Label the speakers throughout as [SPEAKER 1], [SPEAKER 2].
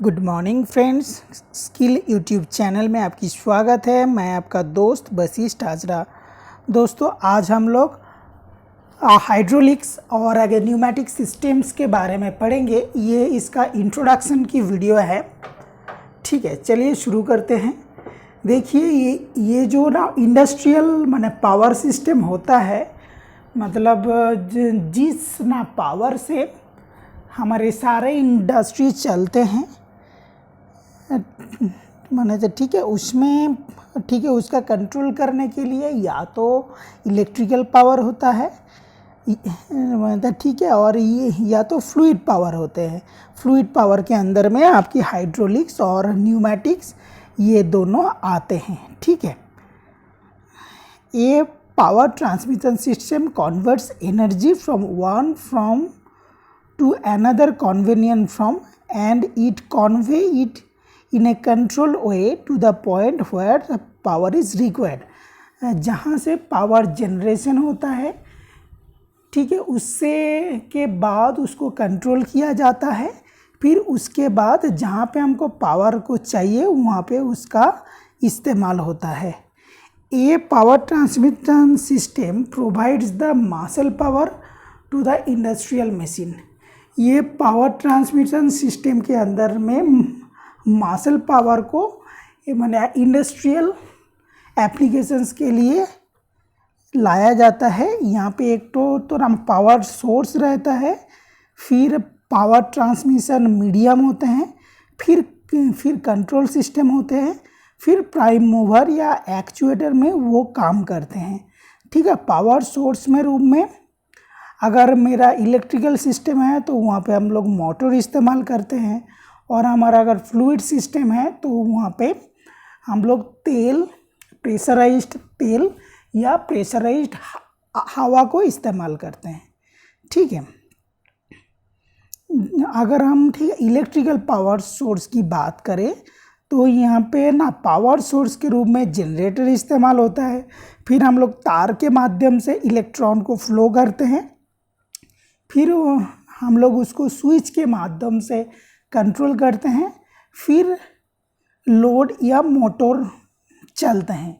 [SPEAKER 1] Good morning friends, skill YouTube channel में आपकी स्वागत है। मैं आपका दोस्त वशिष्ठ हाजरा। दोस्तों, आज हम लोग हाइड्रोलिक्स और अगर न्यूमेटिक सिस्टम्स के बारे में पढ़ेंगे। ये इसका इंट्रोडक्शन की वीडियो है। ठीक है, चलिए शुरू करते हैं। देखिए, ये जो ना इंडस्ट्रियल माने पावर सिस्टम होता है, मतलब जिस ना पावर से हमारे सारे इंडस्ट्री चलते हैं, माने तो ठीक है, उसमें ठीक है, उसका कंट्रोल करने के लिए या तो इलेक्ट्रिकल पावर होता है, मतलब ठीक है, और ये या तो फ्लूइड पावर होते हैं। फ्लूइड पावर के अंदर में आपकी हाइड्रोलिक्स और न्यूमेटिक्स ये दोनों आते हैं। ठीक है, ये power transmission system converts energy from to another convenient from and it convey it in a controlled way to the point where the power is required। जहाँ से पावर जनरेशन होता है, ठीक है, उससे के बाद उसको कंट्रोल किया जाता है। फिर उसके बाद जहाँ पे हमको पावर को चाहिए वहाँ पे उसका इस्तेमाल होता है। ये power transmission system provides the muscle power to the industrial machine. ये पावर ट्रांसमिशन सिस्टम के अंदर में मसल पावर को माने इंडस्ट्रियल एप्लीकेशंस के लिए लाया जाता है। यहाँ पे एक तो हम पावर सोर्स रहता है, फिर पावर ट्रांसमिशन मीडियम होते हैं, फिर कंट्रोल सिस्टम होते हैं, फिर प्राइम मूवर या एक्चुएटर में वो काम करते हैं। ठीक है, पावर सोर्स में रूप में अगर मेरा इलेक्ट्रिकल सिस्टम है तो वहाँ पे हम लोग मोटर इस्तेमाल करते हैं, और हमारा अगर फ्लूइड सिस्टम है तो वहाँ पे हम लोग तेल, प्रेशराइज्ड तेल या प्रेशराइज्ड हवा को इस्तेमाल करते हैं। ठीक है, अगर हम इलेक्ट्रिकल पावर सोर्स की बात करें तो यहाँ पे ना पावर सोर्स के रूप में जनरेटर इस्तेमाल होता है। फिर हम लोग तार के माध्यम से इलेक्ट्रॉन को फ्लो करते हैं, फिर हम लोग उसको स्विच के माध्यम से कंट्रोल करते हैं, फिर लोड या मोटर चलते हैं।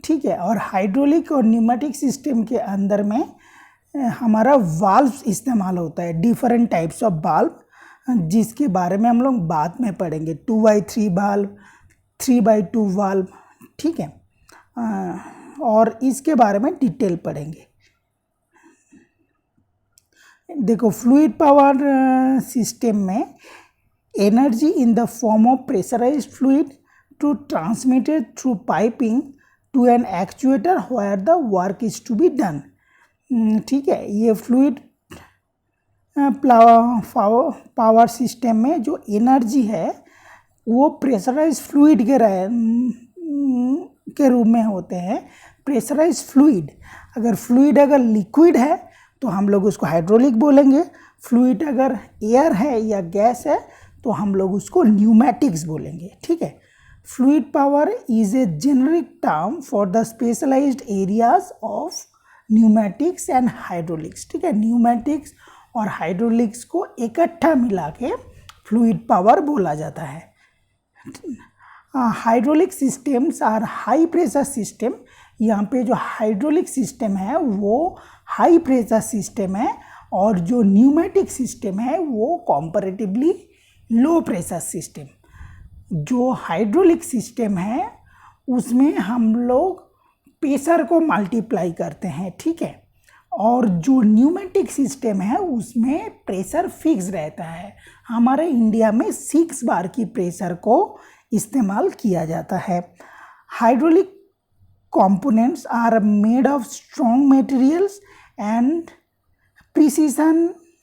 [SPEAKER 1] ठीक है, और हाइड्रोलिक और न्यूमेटिक सिस्टम के अंदर में हमारा वाल्व इस्तेमाल होता है, डिफरेंट टाइप्स ऑफ वाल्व, जिसके बारे में हम लोग बाद में पढ़ेंगे। 2x3 valve, 3x2 valve. ठीक है, और इसके बारे में डिटेल पढ़ेंगे। देखो, फ्लूइड पावर सिस्टम में energy in the form of pressurised fluid to transmitted through piping to an actuator where the work is to be done. ठीक है, ये फ्लूइड पावर सिस्टम में जो एनर्जी है वो प्रेशराइज्ड फ्लूइड के रूप में होते हैं। प्रेशराइज्ड फ्लूइड, अगर लिक्विड है तो हम लोग उसको हाइड्रोलिक बोलेंगे। फ्लूइड अगर एयर है या गैस है तो हम लोग उसको न्यूमेटिक्स बोलेंगे। ठीक है, fluid power is a generic term for the specialised areas of pneumatics and hydraulics. ठीक है, न्यूमेटिक्स और हाइड्रोलिक्स को इकट्ठा मिला के फ्लूइड पावर बोला जाता है। Hydraulic systems are high pressure system. यहाँ पे जो हाइड्रोलिक सिस्टम है वो हाई प्रेशर सिस्टम है, और जो न्यूमेटिक सिस्टम है वो कंपैरेटिवली लो प्रेशर सिस्टम। जो हाइड्रोलिक सिस्टम है उसमें हम लोग प्रेशर को मल्टीप्लाई करते हैं। ठीक है, और जो न्यूमेटिक सिस्टम है उसमें प्रेशर फिक्स रहता है। हमारे इंडिया में 6 बार की प्रेशर को इस्तेमाल किया जाता है। Hydraulic components are made of strong materials and precision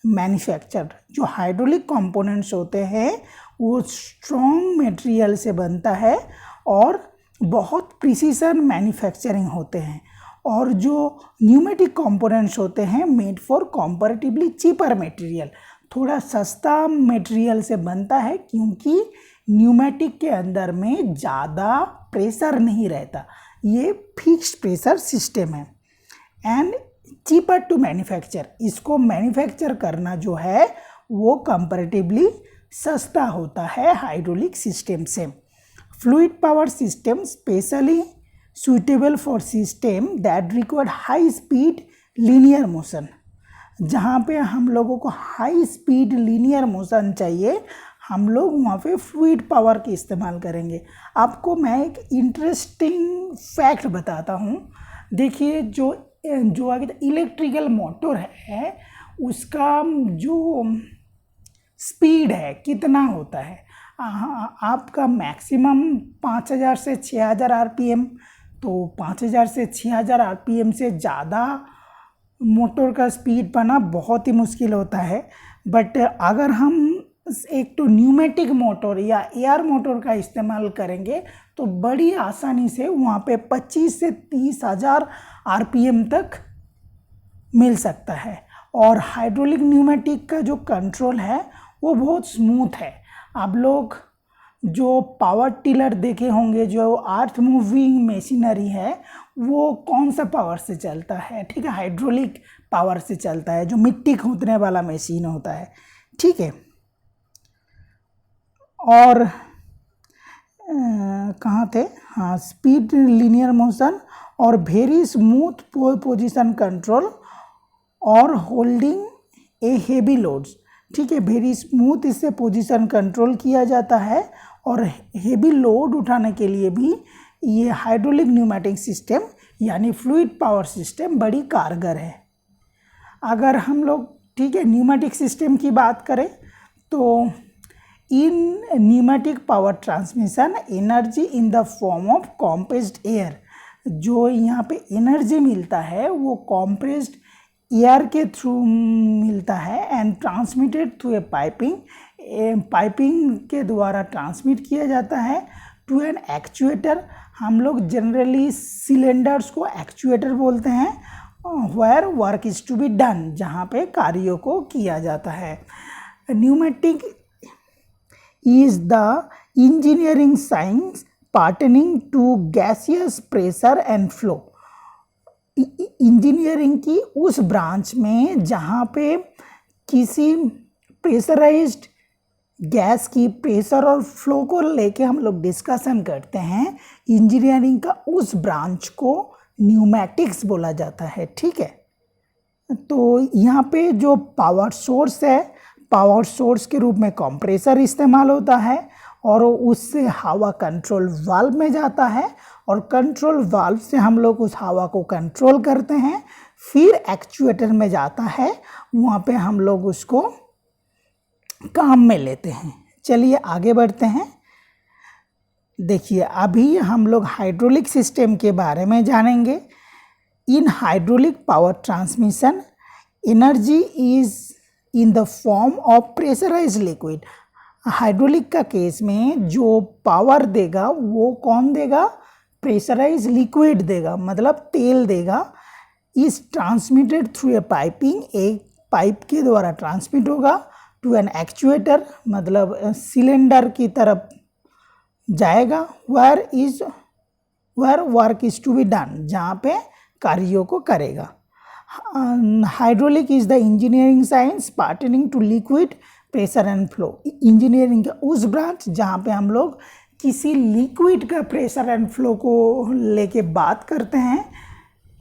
[SPEAKER 1] manufactured। जो हाइड्रोलिक कंपोनेंट्स होते हैं वो स्ट्रॉन्ग मटेरियल से बनता है और बहुत प्रिसीजन मैन्युफैक्चरिंग होते हैं। और जो न्यूमेटिक कंपोनेंट्स होते हैं made for comparatively cheaper material, थोड़ा सस्ता मटेरियल से बनता है, क्योंकि न्यूमेटिक के अंदर में ज़्यादा प्रेशर नहीं रहता। ये फिक्स्ड प्रेशर सिस्टम है एंड चीपर टू मैन्युफैक्चर। इसको मैन्युफैक्चर करना जो है वो कंपैरेटिवली सस्ता होता है हाइड्रोलिक सिस्टम से। Fluid power system specially suitable for system that require high speed linear motion। जहाँ पे हम लोगों को हाई स्पीड लीनियर मोशन चाहिए, हम लोग वहाँ पे फ्लूइड पावर की इस्तेमाल करेंगे। आपको मैं एक इंटरेस्टिंग फैक्ट बताता हूँ। देखिए, जो आगे इलेक्ट्रिकल मोटर है उसका जो स्पीड है कितना होता है, आपका मैक्सिमम 5000 से 6000 आरपीएम। तो 5000 से 6000 आरपीएम से ज़्यादा मोटर का स्पीड पाना बहुत ही मुश्किल होता है। बट अगर हम एक तो न्यूमेटिक मोटर या एयर मोटर का इस्तेमाल करेंगे तो बड़ी आसानी से वहाँ पे 25 से 30,000 आरपीएम तक मिल सकता है। और हाइड्रोलिक न्यूमेटिक का जो कंट्रोल है वो बहुत स्मूथ है। आप लोग जो पावर टिलर देखे होंगे, जो अर्थ मूविंग मशीनरी है, वो कौन सा पावर से चलता है? ठीक है, हाइड्रोलिक पावर से चलता है, जो मिट्टी खोदने वाला मशीन होता है। ठीक है, और कहाँ थे? हाँ, स्पीड लीनियर मोशन और वेरी स्मूथ पोजीशन कंट्रोल और होल्डिंग ए हेवी लोड्स। ठीक है, वेरी स्मूथ इससे पोजीशन कंट्रोल किया जाता है और हेवी लोड उठाने के लिए भी ये हाइड्रोलिक न्यूमेटिक सिस्टम यानी फ्लूइड पावर सिस्टम बड़ी कारगर है। अगर हम लोग, ठीक है, न्यूमेटिक सिस्टम की बात करें तो in pneumatic power transmission energy in the form of compressed air, जो यहाँ पे एनर्जी मिलता है वो कॉम्प्रेस्ड एयर के थ्रू मिलता है and transmitted through a piping के द्वारा ट्रांसमिट किया जाता है टू एन एक्चुएटर। हम लोग जनरली सिलेंडर्स को एक्चुएटर बोलते हैं, where work is to be done, जहाँ पे कार्यों को किया जाता है। Pneumatic is the engineering science pertaining to gaseous pressure and flow. Engineering की उस ब्रांच में जहाँ पे किसी प्रेशराइज्ड गैस की प्रेशर और फ्लो को लेके हम लोग डिस्कशन करते हैं, इंजीनियरिंग का उस ब्रांच को न्यूमेटिक्स बोला जाता है। ठीक है, तो यहाँ पे जो पावर सोर्स है, पावर सोर्स के रूप में कंप्रेसर इस्तेमाल होता है और उससे हवा कंट्रोल वाल्व में जाता है और कंट्रोल वाल्व से हम लोग उस हवा को कंट्रोल करते हैं, फिर एक्चुएटर में जाता है, वहाँ पे हम लोग उसको काम में लेते हैं। चलिए आगे बढ़ते हैं। देखिए, अभी हम लोग हाइड्रोलिक सिस्टम के बारे में जानेंगे। In hydraulic power transmission energy is in the form of pressurised liquid. Hydraulic का केस में जो पावर देगा वो कौन देगा? प्रेशराइज लिक्विड देगा, मतलब तेल देगा। Is transmitted through a piping, एक पाइप के द्वारा ट्रांसमिट होगा टू एन एक्चुएटर, मतलब सिलेंडर की तरफ जाएगा, where work is to be done, जहाँ पे कार्यों को करेगा। Hydraulic is the engineering science pertaining to liquid pressure and flow. Engineering का उस ब्रांच जहाँ पे हम लोग किसी लिक्विड का प्रेशर एंड फ्लो को लेके बात करते हैं,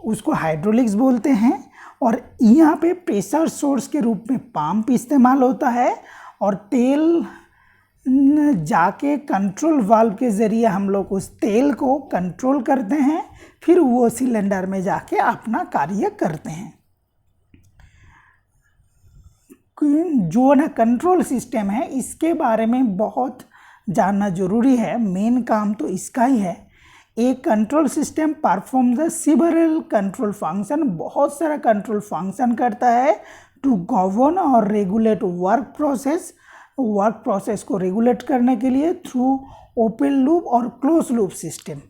[SPEAKER 1] उसको हाइड्रोलिक्स बोलते हैं। और यहाँ पे प्रेशर सोर्स के रूप में पंप इस्तेमाल होता है और तेल जाके कंट्रोल वाल्व के ज़रिए हम लोग उस तेल को कंट्रोल करते हैं, फिर वो सिलेंडर में जाके अपना कार्य करते हैं। जो ना कंट्रोल सिस्टम है, इसके बारे में बहुत जानना जरूरी है, मेन काम तो इसका ही है। एक control system perform the several control function, बहुत सारा कंट्रोल फंक्शन करता है टू गवर्न और रेगुलेट वर्क प्रोसेस को रेगुलेट करने के लिए थ्रू ओपन लूप और क्लोज लूप सिस्टम।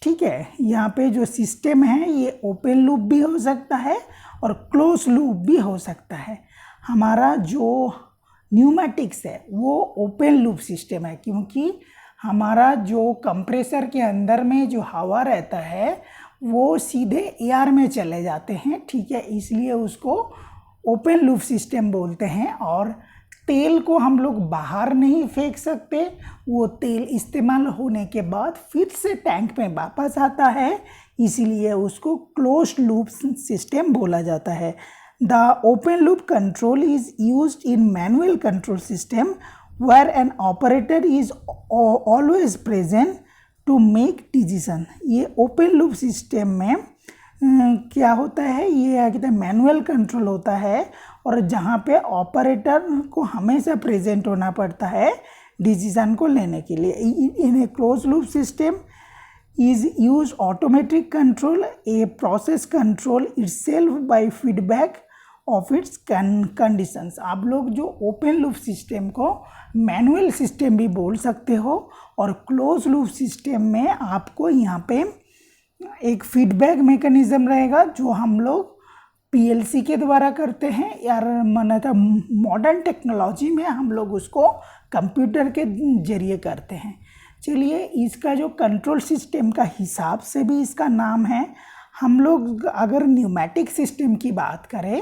[SPEAKER 1] ठीक है, यहाँ पे जो सिस्टम है ये ओपन लूप भी हो सकता है और क्लोज लूप भी हो सकता है। हमारा जो न्यूमेटिक्स है वो ओपन लूप सिस्टम है, क्योंकि हमारा जो कंप्रेसर के अंदर में जो हवा रहता है वो सीधे एयर में चले जाते हैं। ठीक है, इसलिए उसको ओपन लूप सिस्टम बोलते हैं। और तेल को हम लोग बाहर नहीं फेंक सकते, वो तेल इस्तेमाल होने के बाद फिर से टैंक में वापस आता है, इसीलिए उसको क्लोज्ड लूप सिस्टम बोला जाता है। The open loop control is used in manual control system where an operator is always present to make decision. ये ओपन लूप सिस्टम में क्या होता है, ये कहते हैं मैनुअल कंट्रोल होता है और जहाँ पे ऑपरेटर को हमेशा प्रेजेंट होना पड़ता है डिसीजन को लेने के लिए। In a close loop system is use automatic control a process control itself by feedback of its conditions. आप लोग जो ओपन लूप सिस्टम को मैनुअल सिस्टम भी बोल सकते हो और क्लोज लूप सिस्टम में आपको यहाँ पे एक फीडबैक मैकेनिज्म रहेगा जो हम लोग पीएलसी के द्वारा करते हैं, यार माना था मॉडर्न टेक्नोलॉजी में हम लोग उसको कंप्यूटर के जरिए करते हैं। चलिए, इसका जो कंट्रोल सिस्टम का हिसाब से भी इसका नाम है। हम लोग अगर न्यूमेटिक सिस्टम की बात करें,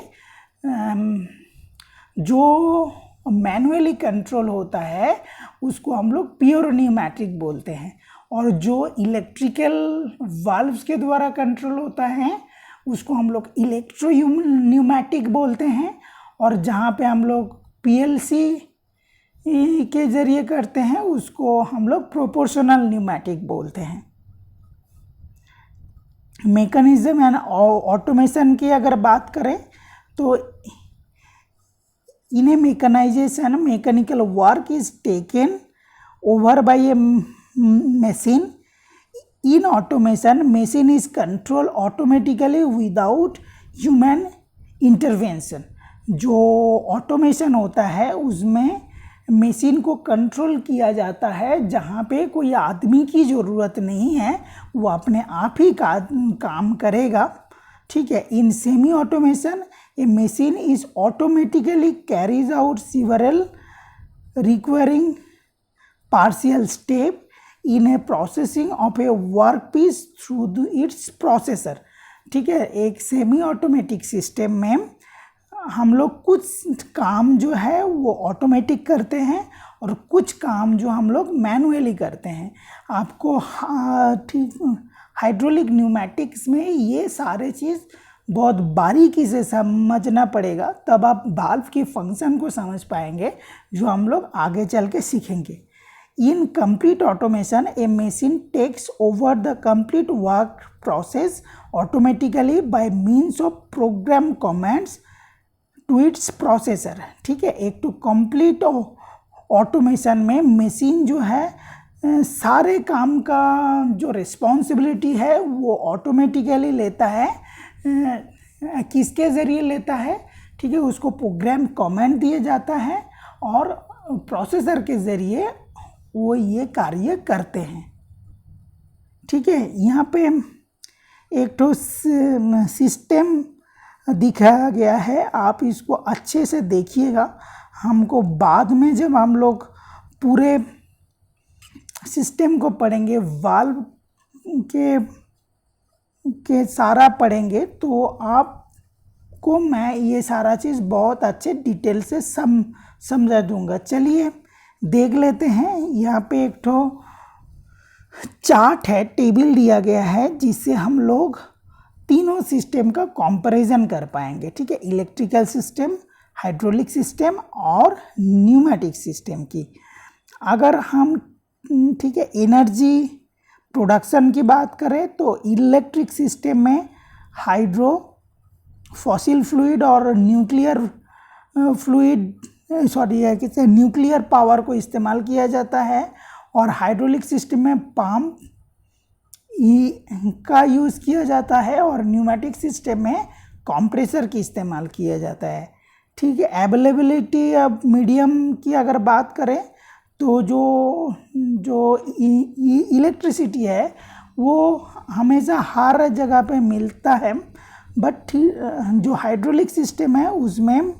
[SPEAKER 1] जो मैनुअली कंट्रोल होता है उसको हम लोग प्योर न्यूमेटिक बोलते हैं, और जो इलेक्ट्रिकल वाल्व्स के द्वारा कंट्रोल होता है उसको हम लोग इलेक्ट्रो न्यूमेटिक बोलते हैं, और जहाँ पे हम लोग पीएलसी के ज़रिए करते हैं उसको हम लोग प्रोपोर्शनल न्यूमेटिक बोलते हैं। मैकेनिज्म एंड ऑटोमेशन की अगर बात करें तो in a mechanization mechanical work is taken over by a machine. In automation, machine is controlled automatically without human intervention. जो ऑटोमेशन होता है उसमें मशीन को कंट्रोल किया जाता है, जहाँ पे कोई आदमी की ज़रूरत नहीं है, वो अपने आप ही काम करेगा। ठीक है। In semi automation a machine is automatically carries out several requiring partial step in a processing of a work piece through its processor. ठीक है। एक सेमी ऑटोमेटिक सिस्टम में हम लोग कुछ काम जो है वो ऑटोमेटिक करते हैं और कुछ काम जो हम लोग मैनुअली करते हैं। आपको ठीक हाइड्रोलिक न्यूमेटिक्स में ये सारे चीज़ बहुत बारीकी से समझना पड़ेगा, तब आप वाल्व के फंक्शन को समझ पाएंगे, जो हम लोग आगे चल के सीखेंगे। In complete automation, a machine takes over the complete work process automatically by means of program commands to its processor. ठीक है। एक तो कंप्लीट ऑटोमेशन में मशीन जो है सारे काम का जो रिस्पॉन्सिबिलिटी है वो ऑटोमेटिकली लेता है। किसके ज़रिए लेता है? ठीक है, उसको प्रोग्राम कमांड दिया जाता है और प्रोसेसर के ज़रिए वो ये कार्य करते हैं। ठीक है। यहाँ पे एक तो सिस्टम दिखाया गया है, आप इसको अच्छे से देखिएगा। हमको बाद में जब हम लोग पूरे सिस्टम को पढ़ेंगे, वाल्व के सारा पढ़ेंगे, तो आपको मैं ये सारा चीज़ बहुत अच्छे डिटेल से समझा दूंगा। चलिए देख लेते हैं। यहाँ पे एक तो चार्ट है, टेबल दिया गया है, जिससे हम लोग तीनों सिस्टम का कंपैरिजन कर पाएंगे। ठीक है। इलेक्ट्रिकल सिस्टम, हाइड्रोलिक सिस्टम और न्यूमेटिक सिस्टम की। अगर हम ठीक है एनर्जी प्रोडक्शन की बात करें तो इलेक्ट्रिक सिस्टम में हाइड्रो, फॉसिल फ्लूइड और न्यूक्लियर न्यूक्लियर पावर को इस्तेमाल किया जाता है, और हाइड्रोलिक सिस्टम में पंप का यूज़ किया जाता है, और न्यूमेटिक सिस्टम में कंप्रेसर की इस्तेमाल किया जाता है। ठीक है। अवेलेबिलिटी ऑफ मीडियम की अगर बात करें तो जो इलेक्ट्रिसिटी है वो हमेशा हर जगह पे मिलता है, बट जो हाइड्रोलिक सिस्टम है उसमें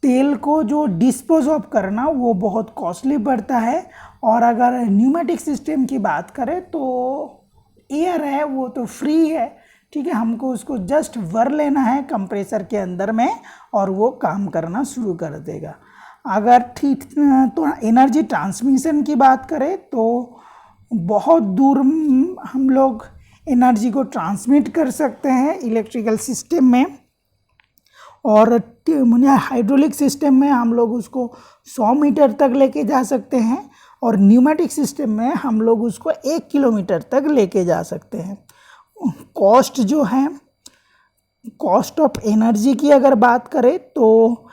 [SPEAKER 1] तेल को जो डिस्पोज ऑफ करना वो बहुत कॉस्टली पड़ता है। और अगर न्यूमेटिक सिस्टम की बात करें तो एयर है वो तो फ्री है। ठीक है। हमको उसको जस्ट भर लेना है कंप्रेसर के अंदर में और वो काम करना शुरू कर देगा। अगर ठीक तो एनर्जी ट्रांसमिशन की बात करें तो बहुत दूर हम लोग एनर्जी को ट्रांसमिट कर सकते हैं इलेक्ट्रिकल सिस्टम में, और हाइड्रोलिक सिस्टम में हम लोग उसको 100 मीटर तक लेके जा सकते हैं, और न्यूमेटिक सिस्टम में हम लोग उसको 1 किलोमीटर तक लेके जा सकते हैं। कॉस्ट जो है, कॉस्ट ऑफ एनर्जी की अगर बात करें तो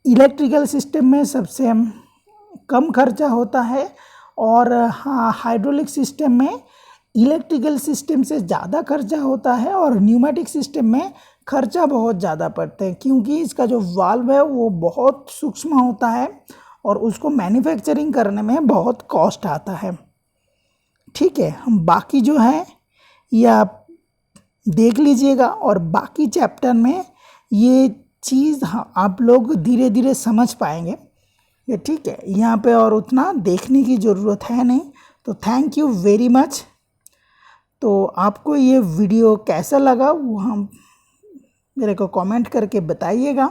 [SPEAKER 1] इलेक्ट्रिकल सिस्टम में सबसे कम खर्चा होता है, और हाँ हाइड्रोलिक सिस्टम में इलेक्ट्रिकल सिस्टम से ज़्यादा खर्चा होता है, और न्यूमेटिक सिस्टम में खर्चा बहुत ज़्यादा पड़ता है, क्योंकि इसका जो वाल्व है वो बहुत सूक्ष्म होता है और उसको मैन्युफैक्चरिंग करने में बहुत कॉस्ट आता है। ठीक है, हम बाकी जो है ये आप देख लीजिएगा, और बाकी चैप्टर में ये चीज़ आप लोग धीरे धीरे समझ पाएंगे। ये ठीक है, यहाँ पे और उतना देखने की ज़रूरत है नहीं। तो थैंक यू वेरी मच। तो आपको ये वीडियो कैसा लगा वो हम मेरे को कमेंट करके बताइएगा,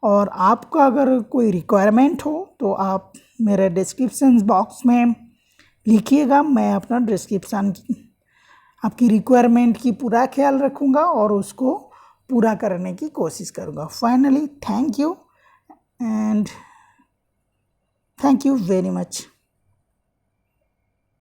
[SPEAKER 1] और आपका अगर कोई रिक्वायरमेंट हो तो आप मेरे डिस्क्रिप्शन बॉक्स में लिखिएगा। मैं अपना डिस्क्रिप्शन आपकी रिक्वायरमेंट की पूरा ख्याल रखूँगा और उसको पूरा करने की कोशिश करूँगा। Finally thank you and thank you very much.